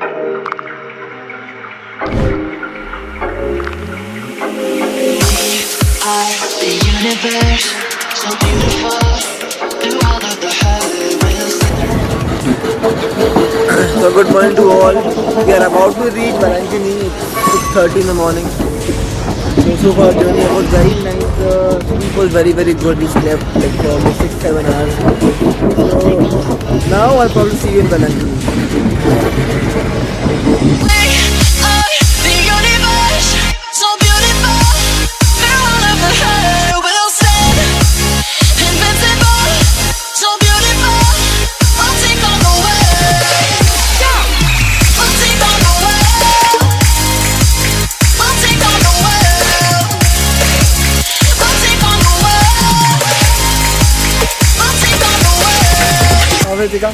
The universe, so beautiful, through all of the hurt. So good morning to all. We are about to reach Velankanni. It's 6:30 in the morning. So far journey was very nice. Sleep was very good. We slept like for almost 6-7 hours. So now I'll probably see you in Velankanni. Ritika,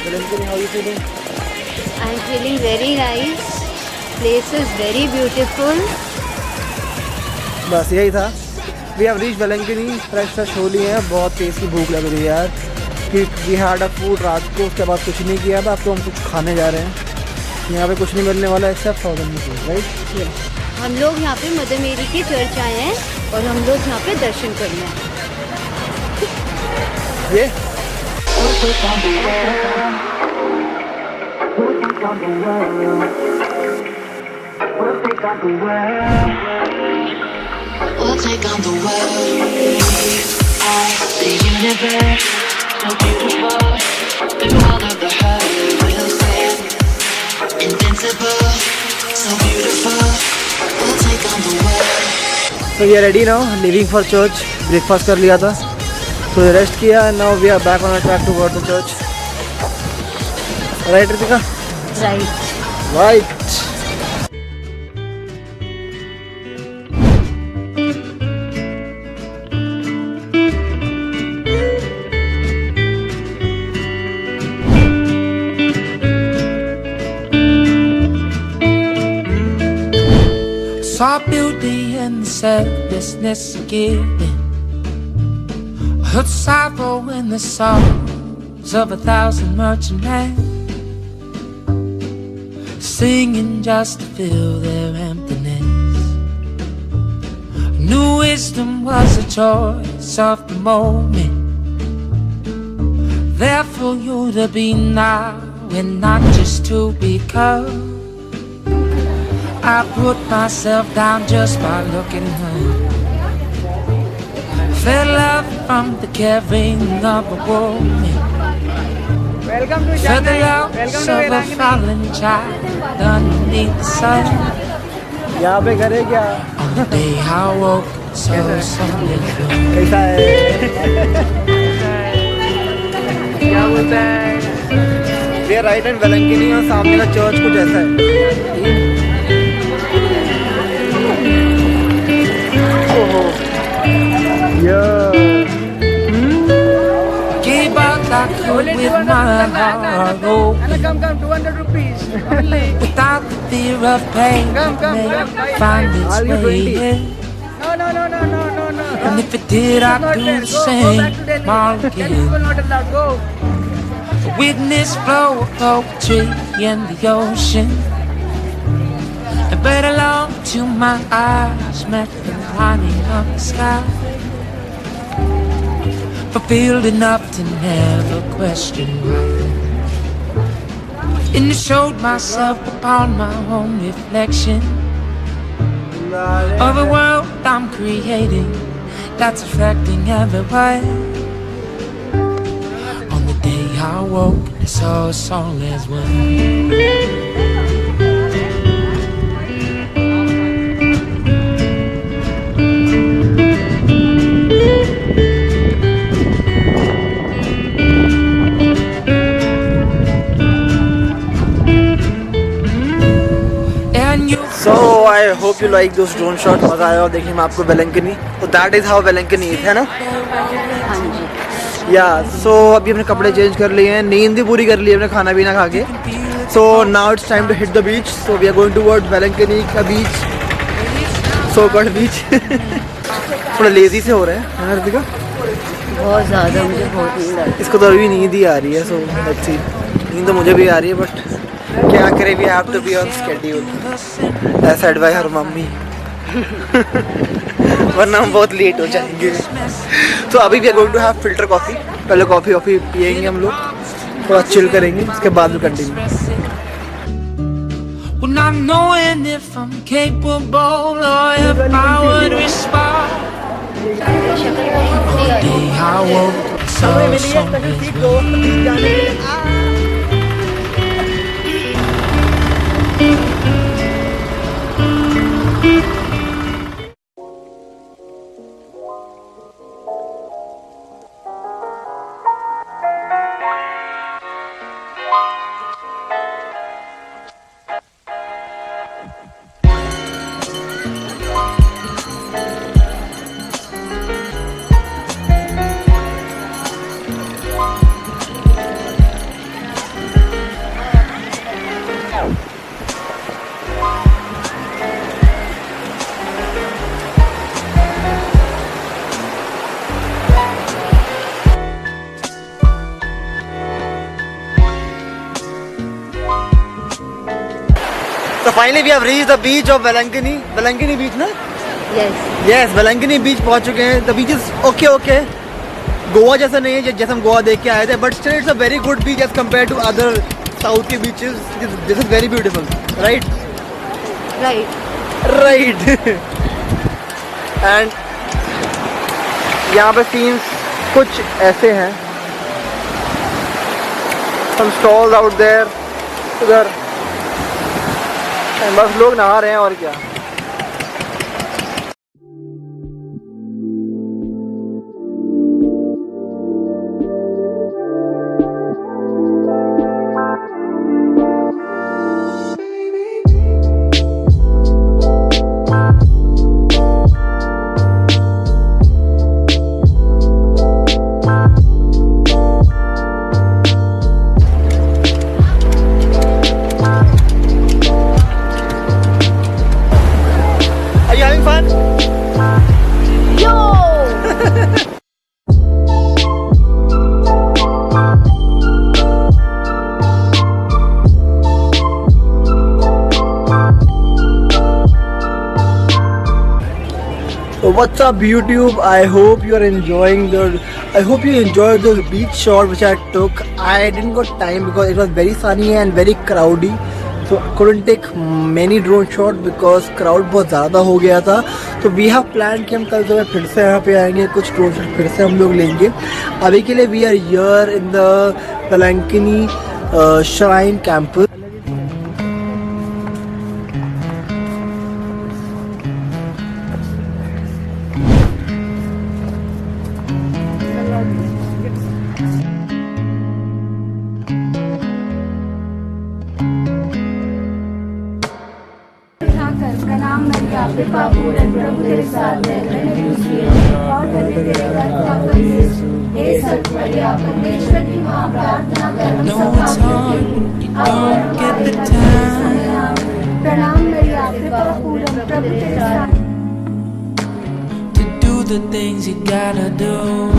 Velankanni, how are you feeling? I'm feeling very nice. Place is very beautiful. बस यही था. We have reached Velankanni. Fresh हो लिए हैं. बहुत तेज़ की भूख लग रही है यार. We had a food रात को, उसके बाद कुछ नहीं किया. अब तो हम कुछ खाने जा रहे हैं. यहाँ पे कुछ नहीं मिलने वाला है except thousand rupees, right? हम लोग यहाँ पे मदर मेरी की चर्च आए हैं और हम लोग यहाँ पे दर्शन करने हैं. ये We'll take on the world. We'll take on the world. We'll take on the world. We'll take on the world. The universe, so beautiful. Through all of the hurt, we'll stand invincible, so beautiful. We'll take on the world. So we are ready now. Leaving for church. Breakfast कर लिया था. So rest किया and now we are back on our track towards the church. Right, Ritika? Right. Right. Saw beauty in the selflessness of giving. Heard sorrow in the songs of 1,000 merchantmen, singing just to fill their emptiness. Knew wisdom was a choice of the moment, there for you to be now and not just to become. I put myself down just by looking at her. Felt love from the caring of a woman. Welcome to Felt the love of a fallen child underneath the sun. यहाँ पे करे क्या? On the day I woke, so something good. कैसा है? क्या बोलता है? We are right in Velankanni और सामने का चर्च कुछ ऐसा है. Yeah. Gave out like could with my heart open. Come, 200 rupees. Without the fear of pain, may find its way in. No. And if it did, I'd do the same all again. Witness flow of poetry in the ocean, and but along to my eyes met the lining of the sky. Fulfilled enough to never question why. And it showed myself upon my own reflection of a world I'm creating that's affecting everyone. On the day I woke, I saw us all as one. So I hope you like those drone shots. मजा आया और देखने में आपको Velankanni. So that is how Velankanni is, है ना? हाँ जी. Yeah. So अभी हमने कपड़े चेंज कर लिए हैं, नींद भी पूरी कर ली है हमने खाना पीना खा के. So now it's time to hit the beach. So we are going towards Velankanni का beach. So called beach. थोड़ा लेजी से हो रहे हैं, है ना रितिका? बहुत ज़्यादा मुझे बहुत नींद आ रही है. इसको तो अभी नींद ही आ रही है. So let's see. नींद तो मुझे भी आ रही है but क्या करें, we have to be on schedule. As said by her mummy. वरना हम बहुत लेट हो जाएंगे. तो अभी भी going to have filter coffee. पहले कॉफी पियेंगे हम लोग, थोड़ा चिल करेंगे, उसके बाद में continue. Well, not knowing if I'm capable or if I would respond. Day I woke so So finally we have reached the beach of Velankanni. Velankanni beach ना? Yes, Velankanni beach पहुंच चुके हैं. The beach is okay. Goa जैसा नहीं है जैसे हम गोवा देख के आए थे, but still it's a very good beach as compared to other south के beaches. This is very beautiful, right? Right. And यहाँ पे scenes कुछ ऐसे हैं. Some stalls out there. उधर बस लोग नहा रहे हैं और क्या. What's up YouTube? I hope you enjoyed the beach shot which I took. I didn't got time because it was very sunny and very crowdy, so I couldn't take many drone shots because crowd बहुत ज़्यादा हो गया था. तो we have planned कि हम कल सुबह फिर से यहाँ पे आएंगे, कुछ drone shots फिर से हम लोग लेंगे. अभी के लिए we are here in the Velankanni Shrine campus. प्रणाम मैया कृपा पूरन प्रभु तेरे साथ है मैंने दूसरी और कभी तेरे घर का कोई हे सत्वरिया परमेश्वर की मां प्रार्थना कर हम सब प्रणाम मैया कृपा पूरन प्रभु तेरे साथ. to do the things you gotta do.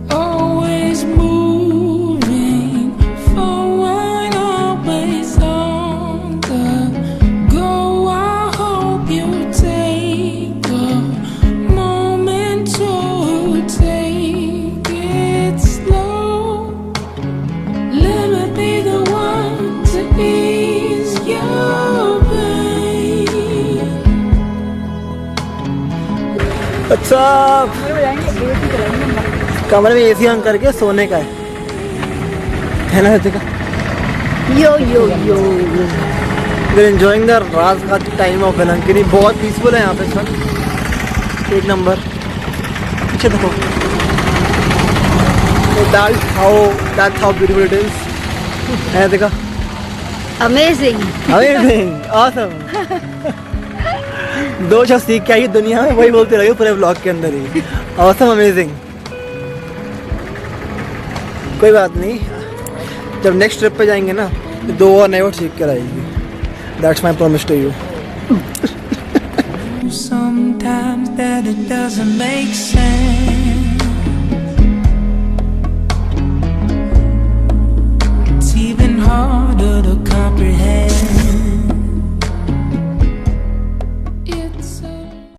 Always moving forward, always on the go. I hope you take a moment to take it slow. Let me be the one to ease your pain. What's up? कमरे में AC on करके सोने का है ना हृतिका? यो We're enjoying the रात का time of Velankanni. बहुत पीसफुल है यहाँ पे सर. एक नंबर. पीछे देखो. That's how beautiful it is. है हृतिका? अमेजिंग. Awesome. दो शब्द सीख के आई दुनिया में, वही बोलते रहिए पूरे ब्लॉग के अंदर ही. Awesome, amazing. कोई बात नहीं, जब नेक्स्ट ट्रिप पे जाएंगे ना तो 2 और नए वर्ड सीख कर आएगी. That's my promise to you. Sometimes that it doesn't make sense.